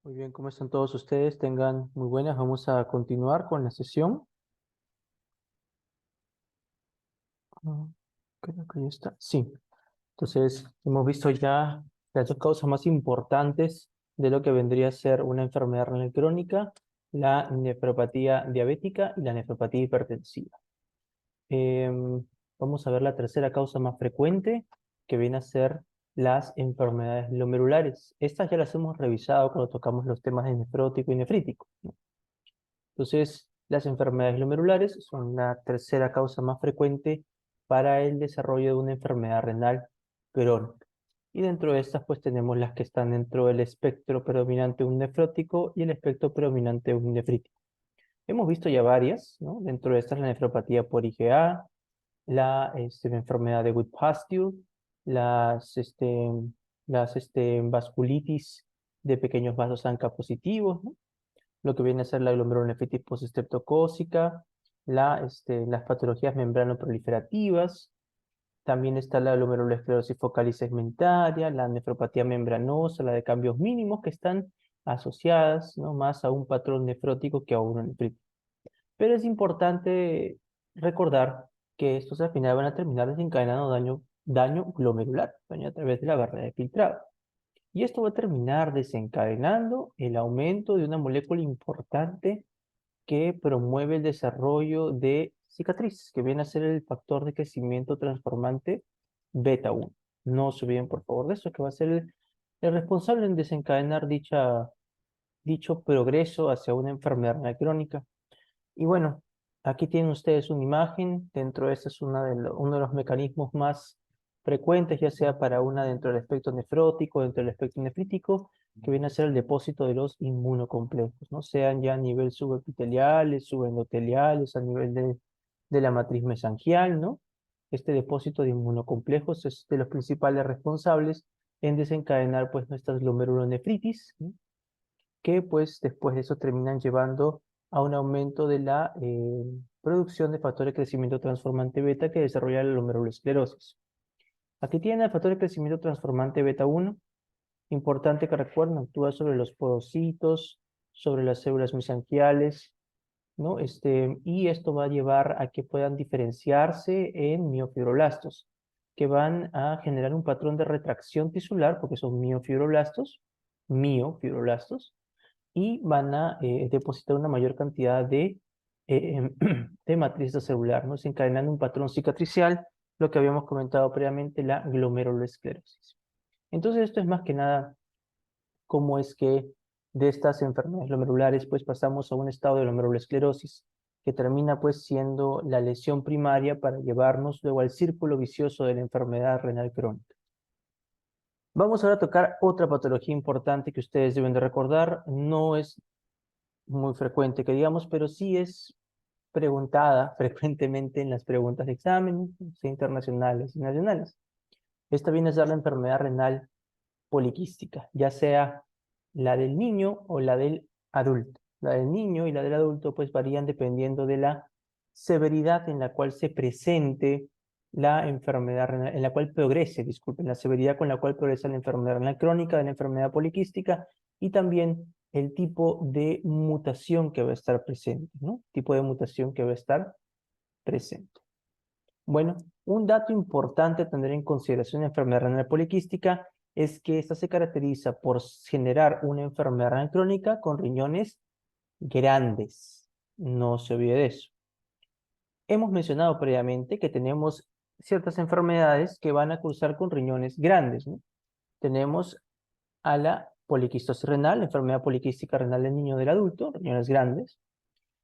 Muy bien, ¿cómo están todos ustedes? Tengan muy buenas. Vamos a continuar con la sesión. Ah, Creo que ya está. Sí. Entonces, hemos visto ya las dos causas más importantes de lo que vendría a ser una enfermedad renal crónica, la nefropatía diabética y la nefropatía hipertensiva. Em, Vamos a ver la tercera causa más frecuente, que viene a ser las enfermedades glomerulares. Estas ya las hemos revisado cuando tocamos los temas de nefrótico y nefrítico. Entonces, las enfermedades glomerulares son la tercera causa más frecuente para el desarrollo de una enfermedad renal crónica. Y dentro de estas, pues tenemos las que están dentro del espectro predominante de un nefrótico y el espectro predominante de un nefrítico. Hemos visto ya varias, ¿no? Dentro de estas, la nefropatía por IgA, la enfermedad de Goodpasture, las, este, las vasculitis de pequeños vasos ANCA positivos, ¿no? Lo que viene a ser la glomerulonefritis postestreptocócica, las patologías membranoproliferativas, también está la glomerulosclerosis focal y segmentaria, la nefropatía membranosa, la de cambios mínimos que están asociadas, ¿no?, más a un patrón nefrótico que a una nefritis. Pero es importante recordar que estos al final van a terminar desencadenando daño glomerular, daño a través de la barrera de filtrado. Y esto va a terminar desencadenando el aumento de una molécula importante que promueve el desarrollo de cicatriz, que viene a ser el factor de crecimiento transformante beta 1. No se olviden, por favor, de eso, que va a ser el responsable en desencadenar dicho progreso hacia una enfermedad renal crónica. Y bueno, aquí tienen ustedes una imagen. Dentro de esta es uno de los mecanismos más frecuentes, ya sea para una dentro del espectro nefrótico, dentro del espectro nefrítico, que viene a ser el depósito de los inmunocomplejos, ¿no? Sean ya a nivel subepiteliales, subendoteliales, a nivel de la matriz mesangial, ¿no? Este depósito de inmunocomplejos es de los principales responsables en desencadenar, pues, nuestras glomerulonefritis, ¿no?, que pues después de eso terminan llevando a un aumento de la producción de factor de crecimiento transformante beta que desarrolla la glomerulosclerosis. Aquí tiene el factor de crecimiento transformante beta 1, importante que recuerden, actúa sobre los podocitos, sobre las células mesangiales, ¿no? Y esto va a llevar a que puedan diferenciarse en miofibroblastos, que van a generar un patrón de retracción tisular, porque son miofibroblastos, y van a depositar una mayor cantidad de matriz celular, ¿no?, desencadenando un patrón cicatricial, lo que habíamos comentado previamente, la glomerulosclerosis. Entonces, esto es más que nada cómo es que de estas enfermedades glomerulares pues pasamos a un estado de glomerulosclerosis, que termina pues siendo la lesión primaria para llevarnos luego al círculo vicioso de la enfermedad renal crónica. Vamos ahora a tocar otra patología importante que ustedes deben de recordar. No es muy frecuente que digamos, pero sí es preguntada frecuentemente en las preguntas de exámenes, sea internacionales y nacionales. Esta viene a ser la enfermedad renal poliquística, ya sea la del niño o la del adulto. La del niño y la del adulto pues varían dependiendo de la severidad en la cual se presente la enfermedad renal, en la cual progrese, disculpen, la severidad con la cual progresa la enfermedad renal crónica, de la enfermedad poliquística, y también el tipo de mutación que va a estar presente, ¿no? Tipo de mutación que va a estar presente. Bueno, un dato importante a tener en consideración en la enfermedad renal poliquística es que esta se caracteriza por generar una enfermedad renal crónica con riñones grandes. No se olvide de eso. Hemos mencionado previamente que tenemos ciertas enfermedades que van a cursar con riñones grandes, ¿no? Tenemos a la poliquistosis renal, la enfermedad poliquística renal del niño y del adulto, riñones grandes.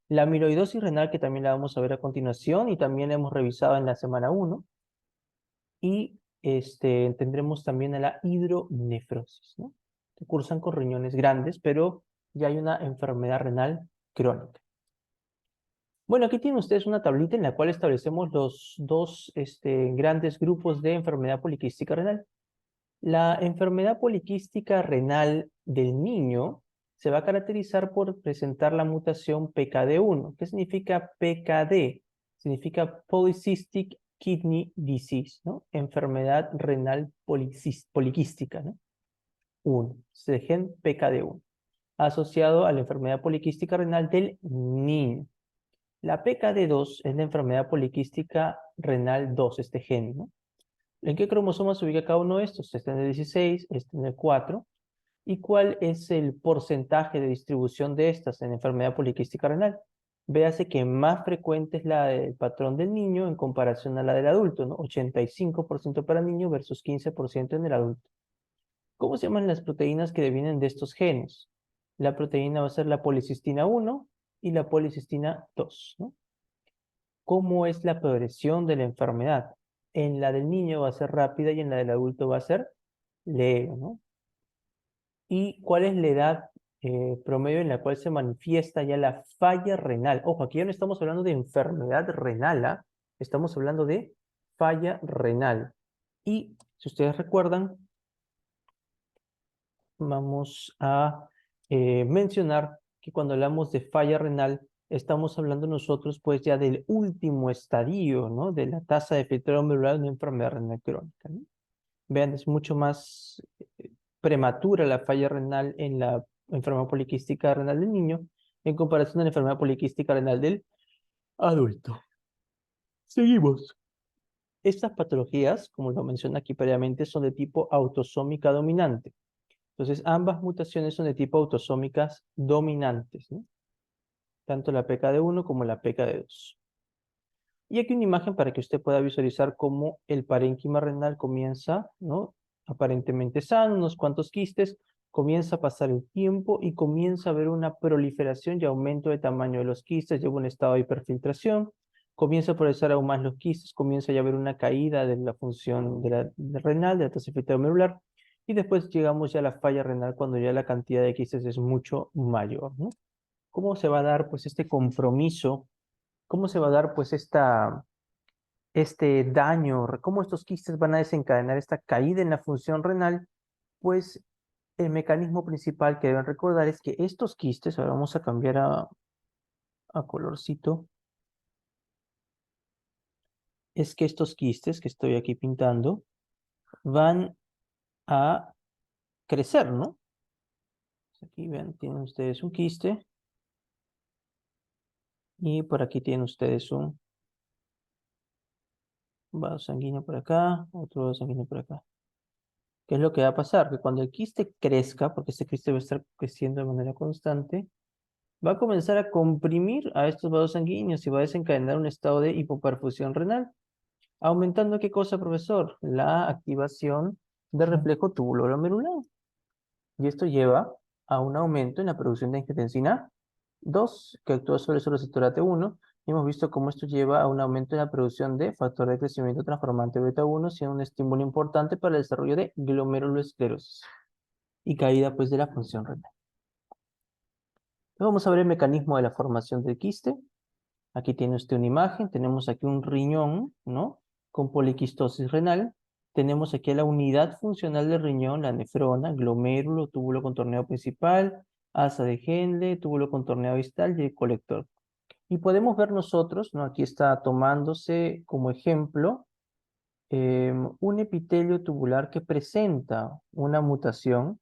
La amiloidosis renal, que también la vamos a ver a continuación y también la hemos revisado en la semana 1. Y tendremos también a la hidronefrosis, ¿no? Que cursan con riñones grandes, pero ya hay una enfermedad renal crónica. Bueno, aquí tienen ustedes una tablita en la cual establecemos los dos grandes grupos de enfermedad poliquística renal. La enfermedad poliquística renal del niño se va a caracterizar por presentar la mutación PKD1. ¿Qué significa PKD? Significa Polycystic Kidney Disease, ¿no? Enfermedad renal poliquística, ¿no? 1, es el gen PKD1. asociado a la enfermedad poliquística renal del niño. La PKD2 es la enfermedad poliquística renal 2, este gen, ¿no? ¿En qué cromosoma se ubica cada uno de estos? Este en el 16, este en el 4. ¿Y cuál es el porcentaje de distribución de estas en enfermedad poliquística renal? Véase que más frecuente es la del patrón del niño en comparación a la del adulto, ¿no? 85% para el niño versus 15% en el adulto. ¿Cómo se llaman las proteínas que devienen de estos genes? La proteína va a ser la policistina 1 y la policistina 2, ¿no? ¿Cómo es la progresión de la enfermedad? En la del niño va a ser rápida y en la del adulto va a ser leve, ¿no? ¿Y cuál es la edad promedio en la cual se manifiesta ya la falla renal? Ojo, aquí ya no estamos hablando de enfermedad renal, ¿ah? Estamos hablando de falla renal. Y si ustedes recuerdan, vamos a mencionar que cuando hablamos de falla renal, estamos hablando nosotros pues ya del último estadio, ¿no? De la tasa de filtrado glomerular de una enfermedad renal crónica, ¿no? Vean, es mucho más prematura la falla renal en la enfermedad poliquística renal del niño en comparación a la enfermedad poliquística renal del adulto. Seguimos. Estas patologías, como lo mencioné aquí previamente, son de tipo autosómica dominante. Entonces, ambas mutaciones son de tipo autosómicas dominantes, ¿no? Tanto la PKD1 como la PKD2. Y aquí una imagen para que usted pueda visualizar cómo el parénquima renal comienza, ¿no? Aparentemente sano, unos cuantos quistes, comienza a pasar el tiempo y comienza a haber una proliferación y aumento de tamaño de los quistes, llega a un estado de hiperfiltración, comienza a progresar aún más los quistes, comienza ya a haber una caída de la función de renal, de la tasa de filtrado glomerular, y después llegamos ya a la falla renal cuando ya la cantidad de quistes es mucho mayor, ¿no? ¿Cómo se va a dar pues este compromiso? ¿Cómo se va a dar pues este daño? ¿Cómo estos quistes van a desencadenar esta caída en la función renal? Pues el mecanismo principal que deben recordar es que estos quistes, ahora vamos a cambiar a colorcito, es que estos quistes que estoy aquí pintando van a crecer, ¿no? Aquí ven, tienen ustedes un quiste y por aquí tienen ustedes un vaso sanguíneo por acá, otro vaso sanguíneo por acá. ¿Qué es lo que va a pasar? Que cuando el quiste crezca, porque este quiste va a estar creciendo de manera constante, va a comenzar a comprimir a estos vasos sanguíneos y va a desencadenar un estado de hipoperfusión renal, aumentando ¿qué cosa, profesor? La activación del reflejo túbulo-glomerular. Y esto lleva a un aumento en la producción de angiotensina 2, que actúa sobre su receptor AT1. Y hemos visto cómo esto lleva a un aumento en la producción de factor de crecimiento transformante beta 1, siendo un estímulo importante para el desarrollo de glomerulosclerosis y caída pues de la función renal. Vamos a ver el mecanismo de la formación del quiste. Aquí tiene usted una imagen, tenemos aquí un riñón, ¿no? Con poliquistosis renal. Tenemos aquí la unidad funcional del riñón, la nefrona, glomérulo, túbulo contorneado principal, asa de Henle, túbulo contorneado distal y el colector. Y podemos ver nosotros, ¿no? Aquí está tomándose como ejemplo un epitelio tubular que presenta una mutación,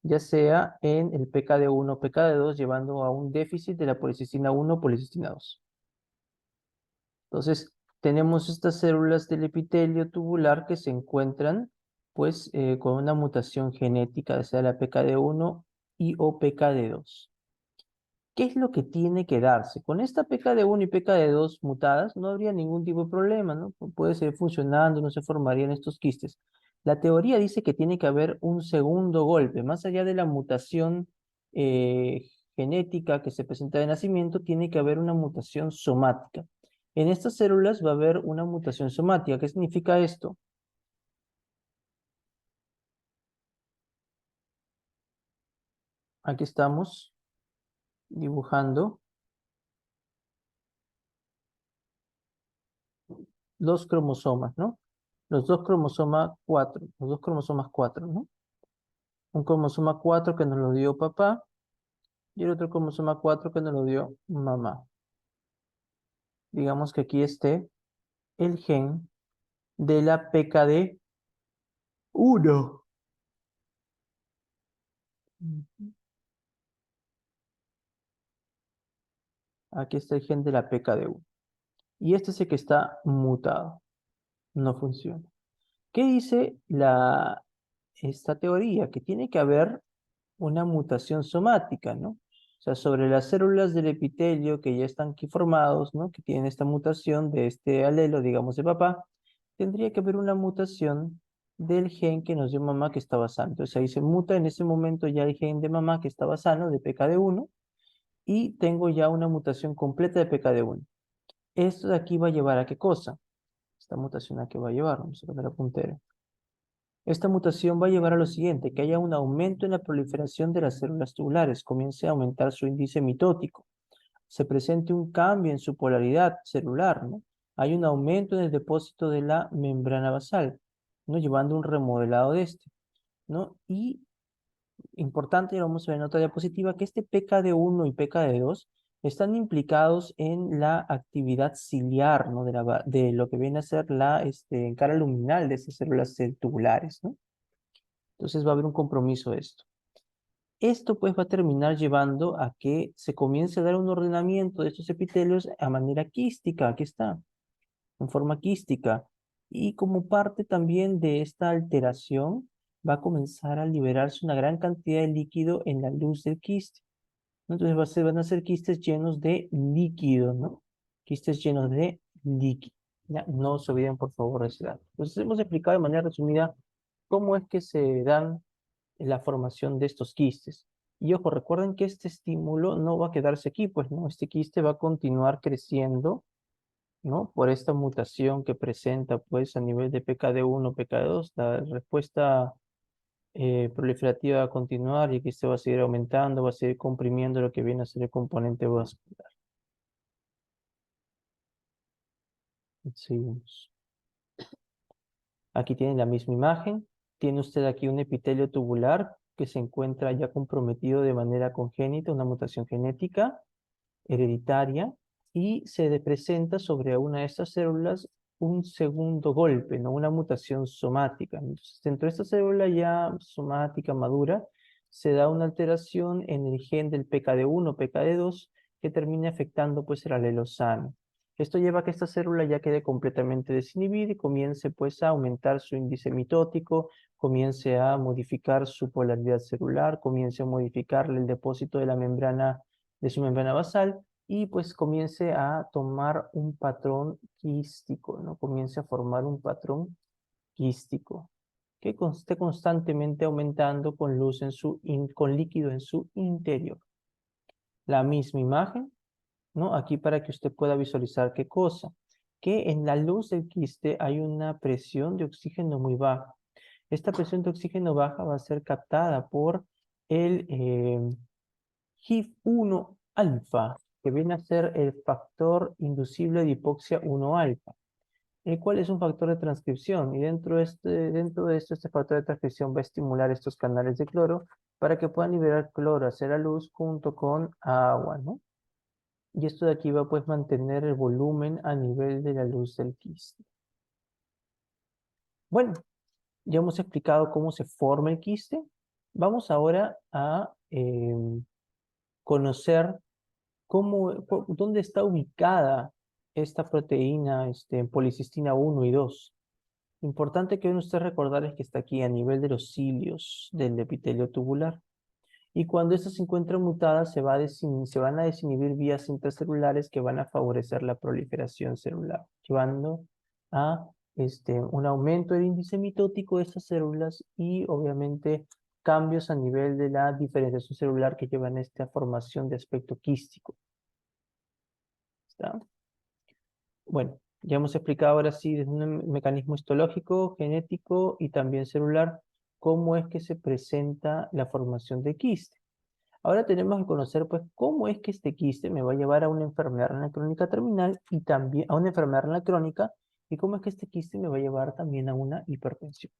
ya sea en el PKD1 o PKD2, llevando a un déficit de la policistina 1 o policistina 2. Entonces, tenemos estas células del epitelio tubular que se encuentran, pues, con una mutación genética, ya sea la PKD1 y o PKD2. ¿Qué es lo que tiene que darse? Con esta PKD1 y PKD2 mutadas no habría ningún tipo de problema, ¿no? Puede seguir funcionando, no se formarían estos quistes. La teoría dice que tiene que haber un segundo golpe, más allá de la mutación eh, genética que se presenta de nacimiento, tiene que haber una mutación somática. En estas células va a haber una mutación somática. ¿Qué significa esto? Aquí estamos dibujando dos cromosomas, ¿no? Los dos cromosomas 4, ¿no? Un cromosoma 4 que nos lo dio papá y el otro cromosoma 4 que nos lo dio mamá. Digamos que aquí esté el gen de la PKD1. Aquí está el gen de la PKD1. Y este es el que está mutado. No funciona. ¿Qué dice esta teoría? Que tiene que haber una mutación somática, ¿no? O sea, sobre las células del epitelio que ya están aquí formados, ¿no? Que tienen esta mutación de este alelo, digamos, de papá, tendría que haber una mutación del gen que nos dio mamá que estaba sano. Entonces ahí se muta en ese momento ya el gen de mamá que estaba sano, de PKD1, y tengo ya una mutación completa de PKD1. Esto de aquí va a llevar a qué cosa? Esta mutación a qué va a llevar, vamos a poner la puntera. Esta mutación va a llevar a lo siguiente, que haya un aumento en la proliferación de las células tubulares, comience a aumentar su índice mitótico, se presente un cambio en su polaridad celular, ¿no? Hay un aumento en el depósito de la membrana basal, ¿no? Llevando un remodelado de este, ¿no? Y importante, y lo vamos a ver en otra diapositiva, que este PKD1 y PKD2 están implicados en la actividad ciliar, ¿no? De lo que viene a ser la cara luminal de estas células tubulares, ¿no? Entonces va a haber un compromiso de esto. Esto pues va a terminar llevando a que se comience a dar un ordenamiento de estos epitelios a manera quística, aquí está, en forma quística. Y como parte también de esta alteración, va a comenzar a liberarse una gran cantidad de líquido en la luz del quiste. Entonces van a ser quistes llenos de líquido, ¿no? Quistes llenos de líquido. Ya, no se olviden por favor de ese dato. Entonces hemos explicado de manera resumida cómo es que se dan la formación de estos quistes. Y ojo, recuerden que este estímulo no va a quedarse aquí, pues no, este quiste va a continuar creciendo, ¿no? Por esta mutación que presenta, pues, a nivel de PKD1, PKD2, la respuesta proliferativa va a continuar y el quiste va a seguir aumentando, va a seguir comprimiendo lo que viene a ser el componente vascular. Seguimos. Aquí tienen la misma imagen. Tiene usted aquí un epitelio tubular que se encuentra ya comprometido de manera congénita, una mutación genética hereditaria, y se presenta sobre una de estas células un segundo golpe, ¿no? Una mutación somática. Entonces, dentro de esta célula ya somática madura, se da una alteración en el gen del PKD1, PKD2, que termina afectando pues el alelo sano. Esto lleva a que esta célula ya quede completamente desinhibida y comience pues a aumentar su índice mitótico, comience a modificar su polaridad celular, comience a modificar el depósito de su membrana basal y pues comience a tomar un patrón quístico, ¿no? Comience a formar un patrón quístico que esté constantemente aumentando con luz con líquido en su interior. La misma imagen, ¿no? Aquí para que usted pueda visualizar qué cosa. Que en la luz del quiste hay una presión de oxígeno muy baja. Esta presión de oxígeno baja va a ser captada por el HIF1 alfa, que viene a ser el factor inducible de hipoxia 1 alfa, el cual es un factor de transcripción. Y dentro de esto, este factor de transcripción va a estimular estos canales de cloro para que puedan liberar cloro hacia la luz junto con agua, ¿no? Y esto de aquí va pues mantener el volumen a nivel de la luz del quiste. Bueno, ya hemos explicado cómo se forma el quiste. Vamos ahora a conocer dónde está ubicada esta proteína en policistina 1 y 2. Importante que usted recordar es que está aquí a nivel de los cilios del epitelio tubular. Y cuando esta se encuentra mutada, se van a desinhibir vías intracelulares que van a favorecer la proliferación celular, llevando a un aumento del índice mitótico de estas células y obviamente cambios a nivel de la diferenciación celular que llevan a esta formación de aspecto quístico. ¿Está? Bueno, ya hemos explicado ahora sí desde un mecanismo histológico, genético y también celular cómo es que se presenta la formación de quiste. Ahora tenemos que conocer pues cómo es que este quiste me va a llevar a una enfermedad renal crónica terminal y también a una enfermedad renal crónica y cómo es que este quiste me va a llevar también a una hipertensión.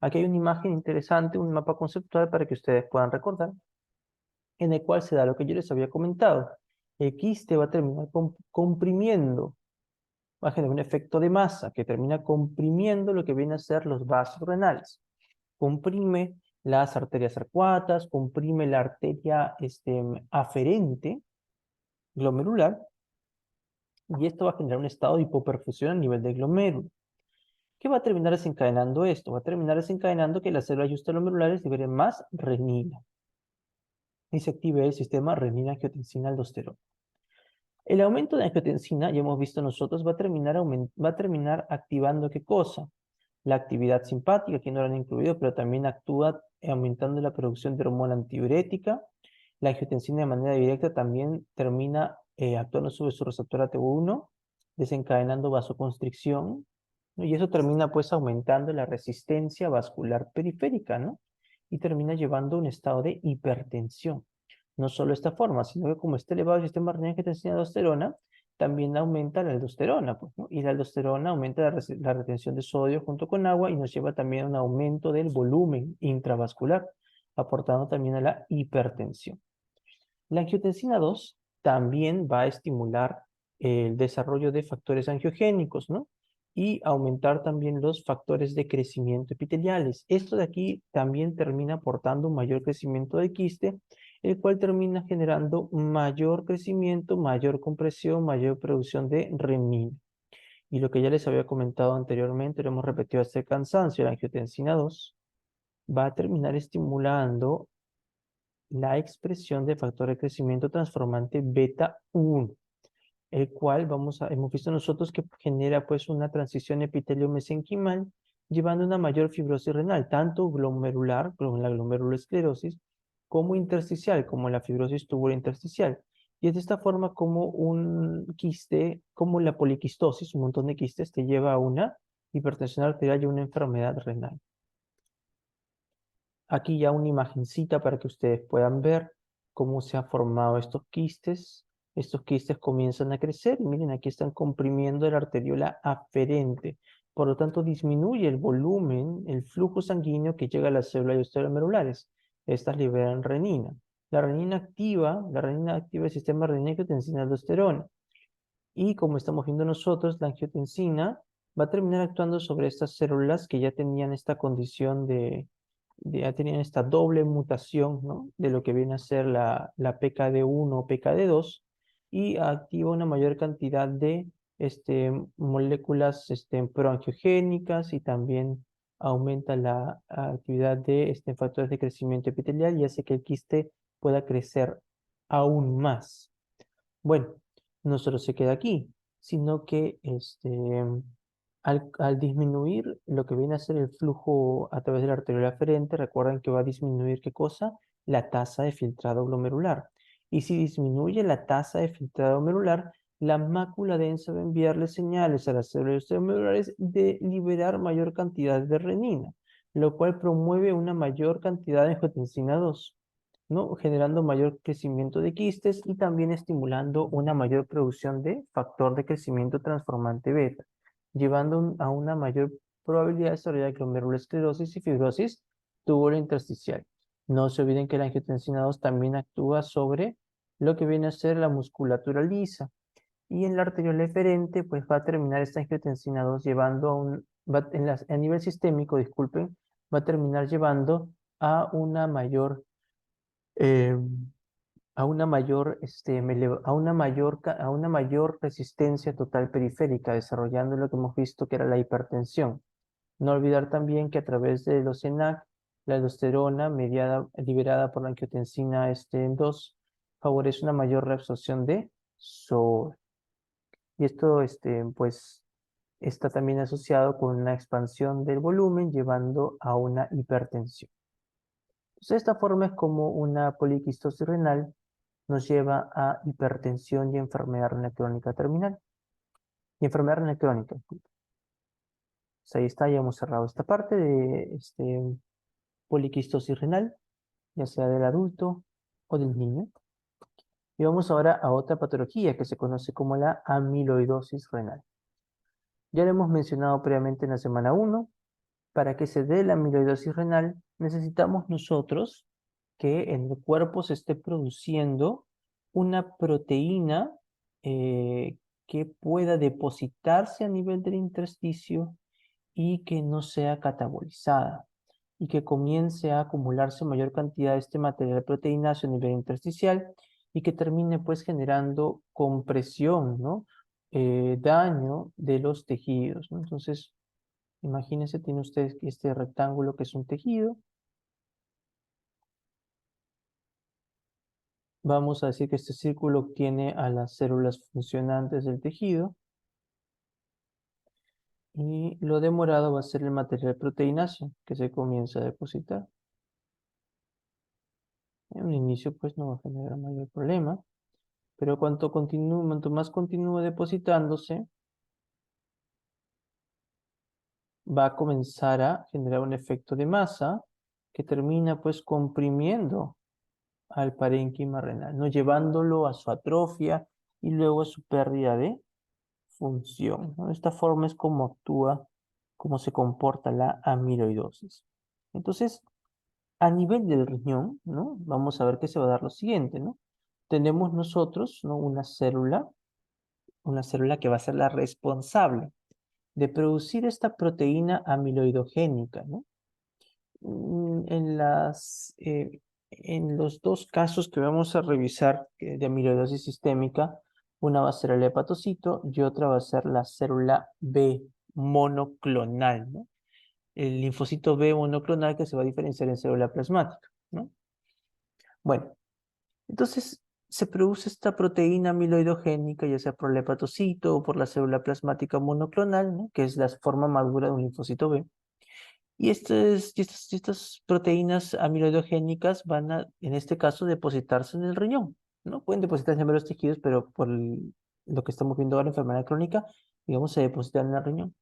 Aquí hay una imagen interesante, un mapa conceptual para que ustedes puedan recordar, en el cual se da lo que yo les había comentado. El quiste va a terminar comprimiendo, va a generar un efecto de masa que termina comprimiendo lo que viene a ser los vasos renales. Comprime las arterias arcuatas, comprime la arteria aferente, glomerular, y esto va a generar un estado de hipoperfusión a nivel del glomérulo. ¿Qué va a terminar desencadenando esto? Va a terminar desencadenando que las células justglomerulares liberen más renina y se active el sistema renina-angiotensina-aldosterona. El aumento de angiotensina, ya hemos visto nosotros, va a terminar activando ¿qué cosa? La actividad simpática, que no lo han incluido, pero también actúa aumentando la producción de hormona antidiurética. La angiotensina de manera directa también termina actuando sobre su receptor AT1, desencadenando vasoconstricción, ¿no? Y eso termina pues aumentando la resistencia vascular periférica, ¿no? Y termina llevando a un estado de hipertensión. No solo esta forma, sino que como está elevado el sistema renal que te enseña aldosterona, también aumenta la aldosterona, pues, ¿no? Y la aldosterona aumenta la retención de sodio junto con agua y nos lleva también a un aumento del volumen intravascular, aportando también a la hipertensión. La angiotensina 2 también va a estimular el desarrollo de factores angiogénicos, ¿no? Y aumentar también los factores de crecimiento epiteliales. Esto de aquí también termina aportando un mayor crecimiento del quiste, el cual termina generando mayor crecimiento, mayor compresión, mayor producción de renina. Y lo que ya les había comentado anteriormente, lo hemos repetido hasta el cansancio, la angiotensina 2 va a terminar estimulando la expresión de factor de crecimiento transformante beta 1, el cual hemos visto nosotros que genera pues una transición epitelio-mesenquimal, llevando una mayor fibrosis renal, tanto glomerular, como la glomerulosclerosis, como intersticial, como la fibrosis tubulointersticial. Y es de esta forma como un quiste, como la poliquistosis, un montón de quistes, te lleva a una hipertensión arterial y una enfermedad renal. Aquí ya una imagencita para que ustedes puedan ver cómo se han formado estos quistes. Estos quistes comienzan a crecer y miren, aquí están comprimiendo la arteriola aferente. Por lo tanto, disminuye el volumen, el flujo sanguíneo que llega a las células glomerulares. Estas liberan renina. La renina activa el sistema renina-angiotensina-aldosterona. Y como estamos viendo nosotros, la angiotensina va a terminar actuando sobre estas células que ya tenían esta condición ya tenían esta doble mutación, ¿no? De lo que viene a ser la PKD1 o PKD2 y activa una mayor cantidad de moléculas proangiogénicas y también aumenta la actividad de factores de crecimiento epitelial y hace que el quiste pueda crecer aún más. Bueno, no solo se queda aquí, sino que al disminuir lo que viene a ser el flujo a través de la arteriola aferente, recuerden que va a disminuir ¿qué cosa? La tasa de filtrado glomerular. Y si disminuye la tasa de filtrado glomerular, la mácula densa va a enviarle señales a las células glomerulares de liberar mayor cantidad de renina, lo cual promueve una mayor cantidad de angiotensina 2, ¿no? Generando mayor crecimiento de quistes y también estimulando una mayor producción de factor de crecimiento transformante beta, llevando a una mayor probabilidad de desarrollar glomerulosclerosis y fibrosis tubulointersticial. No se olviden que la angiotensina 2 también actúa sobre lo que viene a ser la musculatura lisa. Y en la arteriola eferente, pues va a terminar esta angiotensina 2 llevando a nivel sistémico, disculpen, va a terminar llevando a una mayor eh, a una mayor resistencia total periférica, desarrollando lo que hemos visto que era la hipertensión. No olvidar también que a través de los ENaC, la aldosterona liberada por la angiotensina 2 favorece una mayor reabsorción de sodio. Y esto pues está también asociado con una expansión del volumen llevando a una hipertensión. Entonces, de esta forma es como una poliquistosis renal nos lleva a hipertensión y enfermedad renal crónica terminal. Y enfermedad renal crónica. Pues ahí está, ya hemos cerrado esta parte de poliquistosis renal, ya sea del adulto o del niño. Y vamos ahora a otra patología que se conoce como la amiloidosis renal. Ya lo hemos mencionado previamente en la semana 1. Para que se dé la amiloidosis renal, necesitamos nosotros que en el cuerpo se esté produciendo una proteína que pueda depositarse a nivel del intersticio y que no sea catabolizada y que comience a acumularse mayor cantidad de este material proteináceo a nivel intersticial y que termine pues generando compresión, ¿no? Daño de los tejidos, ¿no? Entonces, imagínense, tiene usted este rectángulo que es un tejido. Vamos a decir que este círculo obtiene a las células funcionantes del tejido. Y lo de morado va a ser el material proteináceo que se comienza a depositar. En un inicio pues no va a generar mayor problema, pero cuanto más continúe depositándose, va a comenzar a generar un efecto de masa que termina pues comprimiendo al parénquima renal, no llevándolo a su atrofia y luego a su pérdida de función, ¿no? De esta forma es como actúa, cómo se comporta la amiloidosis. Entonces, a nivel del riñón, ¿no? Vamos a ver que se va a dar lo siguiente, ¿no? Tenemos nosotros, ¿no? Una célula que va a ser la responsable de producir esta proteína amiloidogénica, ¿no? En los dos casos que vamos a revisar de amiloidosis sistémica, una va a ser el hepatocito y otra va a ser la célula B monoclonal, ¿no? El linfocito B monoclonal que se va a diferenciar en célula plasmática, ¿no? Bueno, entonces se produce esta proteína amiloidogénica, ya sea por el hepatocito o por la célula plasmática monoclonal, ¿no? Que es la forma madura de un linfocito B. Y estas proteínas amiloidogénicas van a, en este caso, depositarse en el riñón, ¿no? Pueden depositarse en varios tejidos, pero lo que estamos viendo ahora, enfermedad crónica, digamos, se depositan en el riñón.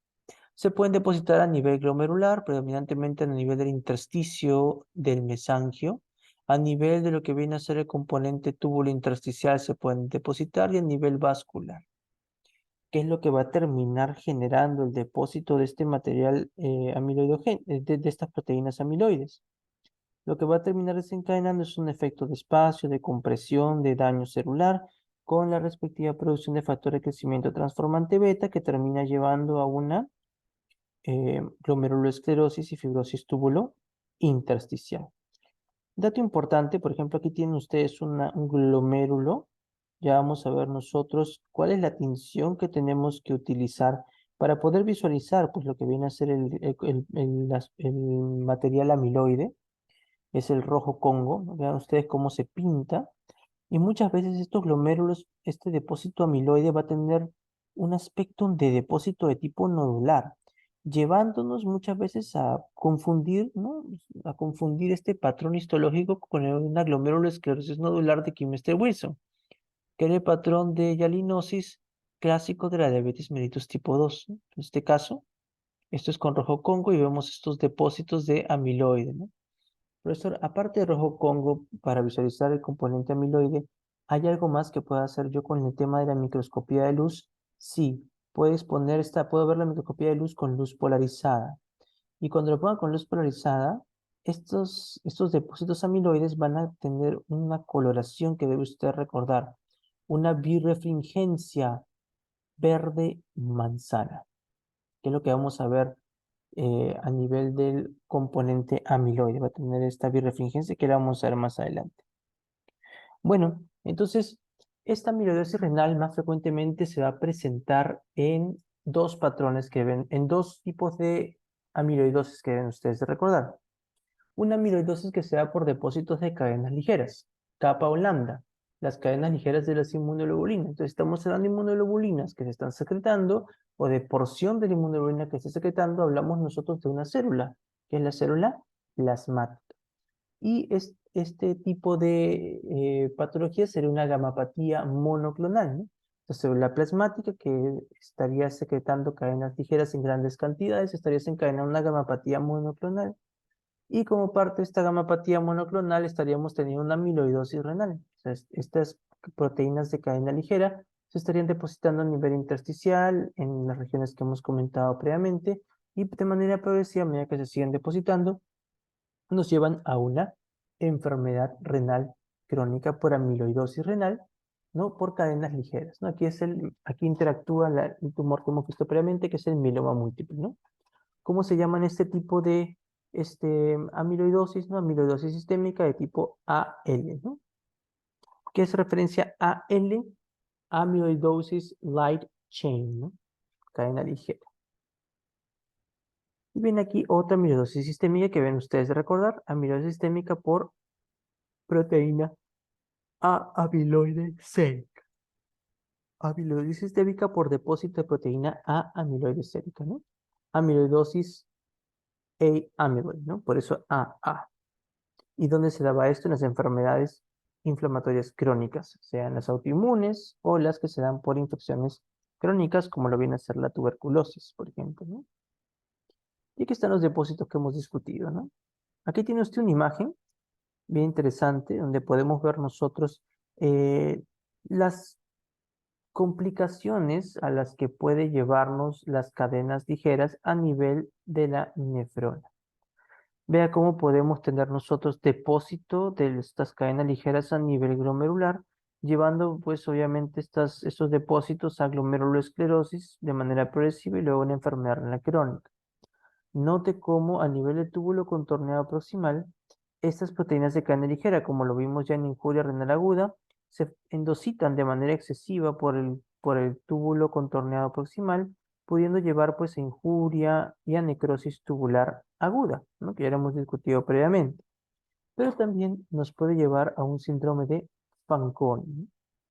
Se pueden depositar a nivel glomerular, predominantemente a nivel del intersticio del mesangio. A nivel de lo que viene a ser el componente túbulo intersticial se pueden depositar y a nivel vascular, que es lo que va a terminar generando el depósito de este material de estas proteínas amiloides. Lo que va a terminar desencadenando es un efecto de espacio, de compresión, de daño celular, con la respectiva producción de factor de crecimiento transformante beta que termina llevando a una glomerulosclerosis y fibrosis túbulo intersticial. Dato importante, por ejemplo, aquí tienen ustedes un glomérulo. Ya vamos a ver nosotros cuál es la tinción que tenemos que utilizar para poder visualizar pues, lo que viene a ser el material amiloide. Es el rojo Congo, ¿no? Vean ustedes cómo se pinta. Y muchas veces estos glomérulos, este depósito amiloide va a tener un aspecto de depósito de tipo nodular, llevándonos muchas veces a confundir, ¿no? A confundir este patrón histológico con una glomerulosclerosis nodular de Kimmester-Wilson, que es el patrón de hialinosis clásico de la diabetes mellitus tipo 2, ¿no? En este caso, esto es con rojo Congo y vemos estos depósitos de amiloide, ¿no? Profesor, aparte de rojo Congo, para visualizar el componente amiloide, ¿hay algo más que pueda hacer yo con el tema de la microscopía de luz? Sí, puedo ver la microscopía de luz con luz polarizada. Y cuando lo ponga con luz polarizada, estos depósitos amiloides van a tener una coloración que debe usted recordar, una birrefringencia verde manzana, que es lo que vamos a ver a nivel del componente amiloide. Va a tener esta birrefringencia que la vamos a ver más adelante. Bueno, entonces, esta amiloidosis renal más frecuentemente se va a presentar en dos patrones que ven, en dos tipos de amiloidosis que deben ustedes de recordar. Una amiloidosis que se da por depósitos de cadenas ligeras, capa o lambda, las cadenas ligeras de las inmunoglobulinas. Entonces estamos hablando de inmunoglobulinas que se están secretando o de porción de la inmunoglobulina que se está secretando, hablamos nosotros de una célula, que es la célula plasmática. Y este tipo de patología sería una gamapatía monoclonal, ¿no? La célula plasmática que estaría secretando cadenas ligeras en grandes cantidades, estaría desencadenando una gamapatía monoclonal. Y como parte de esta gamapatía monoclonal estaríamos teniendo una amiloidosis renal. O sea, estas proteínas de cadena ligera se estarían depositando a nivel intersticial en las regiones que hemos comentado previamente y de manera progresiva, a medida que se siguen depositando, nos llevan a una enfermedad renal crónica por amiloidosis renal, ¿no? Por cadenas ligeras, ¿no? Aquí interactúa el tumor que hemos visto previamente, que es el mieloma múltiple, ¿no? ¿Cómo se llaman este tipo de amiloidosis, ¿no? Amiloidosis sistémica de tipo AL, ¿no? que es referencia a L, amyloidosis light chain, ¿no? Cadena ligera. Y viene aquí otra amiloidosis sistémica que ven ustedes de recordar, amiloidosis sistémica por proteína A amiloide sérica. Amiloidosis sistémica por depósito de proteína A amiloide sérica, ¿no? Amiloidosis A amyloid, ¿no? Por eso AA. ¿Y dónde se daba esto? En las enfermedades inflamatorias crónicas, sean las autoinmunes o las que se dan por infecciones crónicas, como lo viene a ser la tuberculosis, por ejemplo, ¿no? Y aquí están los depósitos que hemos discutido, ¿no? Aquí tiene usted una imagen bien interesante donde podemos ver nosotros las complicaciones a las que puede llevarnos las cadenas ligeras a nivel de la nefrona. Vea cómo podemos tener nosotros depósito de estas cadenas ligeras a nivel glomerular, llevando pues obviamente estos depósitos a glomerulosclerosis de manera progresiva y luego una enfermedad renal crónica. Note cómo a nivel del túbulo contorneado proximal, estas proteínas de cadena ligera, como lo vimos ya en injuria renal aguda, se endositan de manera excesiva por el túbulo contorneado proximal, pudiendo llevar pues a injuria y a necrosis tubular aguda, ¿no? Que ya lo hemos discutido previamente. Pero también nos puede llevar a un síndrome de Fanconi, ¿no?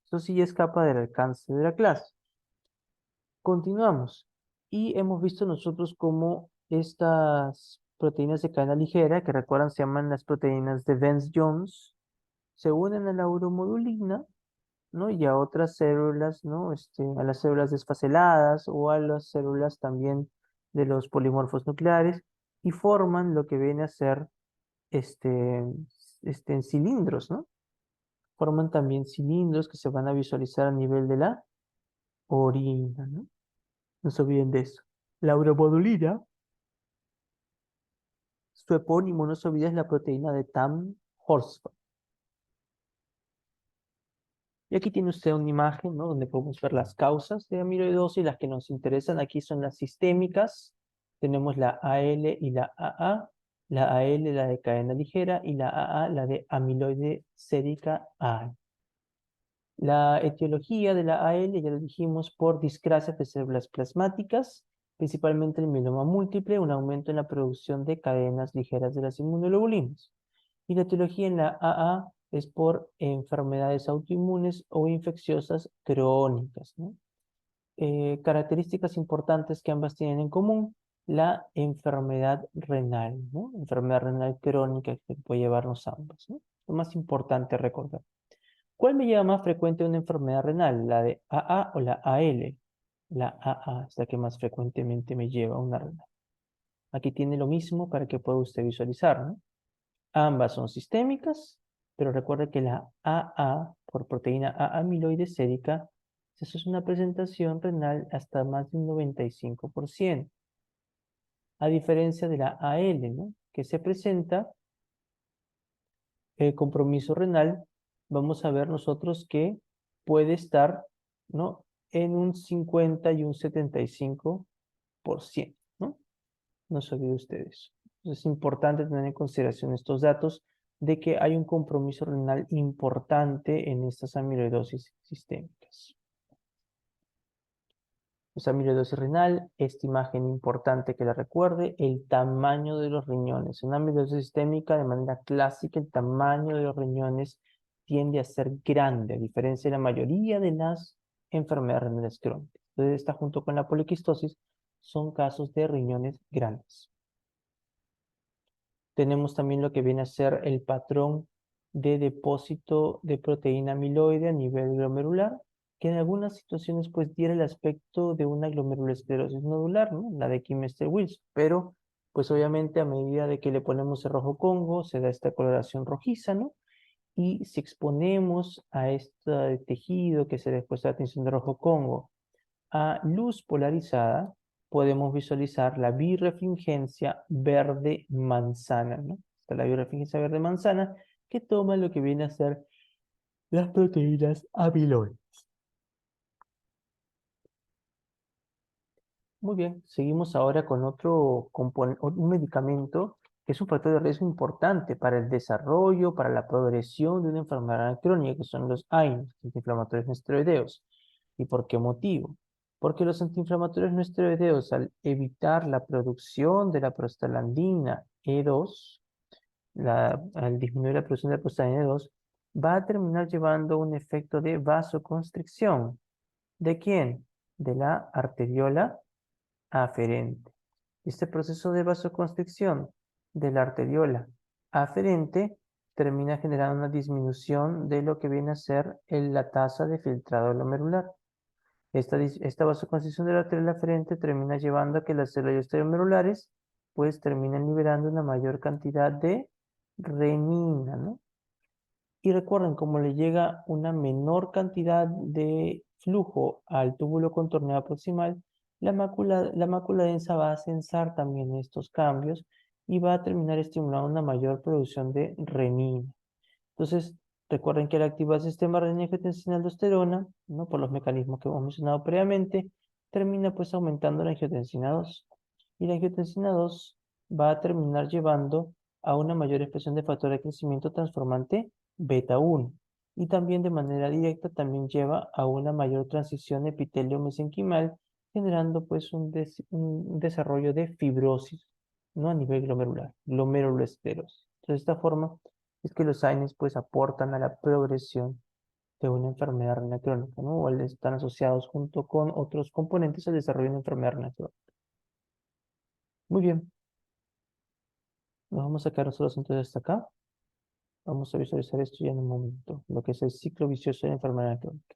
Eso sí escapa del alcance de la clase. Continuamos. Y hemos visto nosotros cómo estas proteínas de cadena ligera, que recuerdan se llaman las proteínas de Vance-Jones, se unen a la uromodulina, ¿no? Y a otras células, ¿no? A las células desfaceladas o a las células también de los polimorfos nucleares y forman lo que viene a ser este, cilindros, ¿no? Forman también cilindros que se van a visualizar a nivel de la orina, ¿no? No se olviden de eso. La uromodulina, su epónimo, no se olviden, es la proteína de Tam-Horsford. Y aquí tiene usted una imagen, ¿no? Donde podemos ver las causas de amiloidosis. Las que nos interesan aquí son las sistémicas. Tenemos la AL y la AA. La AL, la de cadena ligera, y la AA, la de amiloide sérica A. La etiología de la AL, ya lo dijimos, por discrasia de células plasmáticas, principalmente el mieloma múltiple, un aumento en la producción de cadenas ligeras de las inmunoglobulinas. Y la etiología en la AA es por enfermedades autoinmunes o infecciosas crónicas, ¿no? Características importantes que ambas tienen en común: la enfermedad renal, ¿no? Enfermedad renal crónica que puede llevarnos ambas, ¿no? Lo más importante recordar. ¿Cuál me lleva más frecuente a una enfermedad renal? ¿La de AA o la AL? La AA es la que más frecuentemente me lleva a una renal. Aquí tiene lo mismo para que pueda usted visualizar, ¿no? Ambas son sistémicas, pero recuerde que la AA, por proteína A amiloide sérica, eso es una presentación renal hasta más de un 95%. A diferencia de la AL, ¿no? Que se presenta compromiso renal, vamos a ver nosotros que puede estar, ¿no? En un 50 y un 75%, ¿no? No se olvide ustedes. Es importante tener en consideración estos datos de que hay un compromiso renal importante en estas amiloidosis sistémicas. Esa amiloidosis renal, esta imagen importante que la recuerde, el tamaño de los riñones. En una amiloidosis sistémica, de manera clásica, el tamaño de los riñones tiende a ser grande, a diferencia de la mayoría de las enfermedades renales crónicas. Entonces, esta junto con la poliquistosis son casos de riñones grandes. Tenemos también lo que viene a ser el patrón de depósito de proteína amiloide a nivel glomerular, que en algunas situaciones pues diera el aspecto de una glomerulosclerosis nodular, ¿no? La de Kimmester-Wilson, pero pues obviamente a medida de que le ponemos el rojo Congo se da esta coloración rojiza, ¿no? Y si exponemos a este tejido que se después de la atención de rojo Congo a luz polarizada, podemos visualizar la birrefringencia verde manzana, ¿no? Está la birrefringencia verde manzana que toma lo que viene a ser las proteínas amiloides. Muy bien, seguimos ahora con otro un medicamento que es un factor de riesgo importante para el desarrollo, para la progresión de una enfermedad crónica, que son los AINES, antiinflamatorios no esteroideos. ¿Y por qué motivo? Porque los antiinflamatorios no esteroideos, al evitar la producción de la prostaglandina E2, al disminuir la producción de la prostaglandina E2, va a terminar llevando un efecto de vasoconstricción. ¿De quién? De la arteriola aferente. Este proceso de vasoconstricción de la arteriola aferente termina generando una disminución de lo que viene a ser la tasa de filtrado glomerular. Esta vasoconstricción de la arteriola aferente termina llevando a que las células glomerulares pues terminen liberando una mayor cantidad de renina, ¿no? Y recuerden, como le llega una menor cantidad de flujo al túbulo contorneado proximal, la mácula densa va a sensar también estos cambios y va a terminar estimulando una mayor producción de renina. Entonces, recuerden que al activar el sistema renina-angiotensina-aldosterona, ¿no? Por los mecanismos que hemos mencionado previamente, termina pues aumentando la angiotensina 2. Y la angiotensina 2 va a terminar llevando a una mayor expresión de factor de crecimiento transformante beta 1. Y también de manera directa también lleva a una mayor transición epitelio-mesenquimal, generando pues un desarrollo de fibrosis, ¿no? A nivel glomerular, glomerulosclerosis. Entonces, de esta forma es que los AINES pues aportan a la progresión de una enfermedad renal crónica, ¿no? O están asociados junto con otros componentes al desarrollo de una enfermedad renal crónica. Muy bien, nos vamos a quedar nosotros entonces hasta acá. Vamos a visualizar esto ya en un momento, lo que es el ciclo vicioso de la enfermedad renal crónica.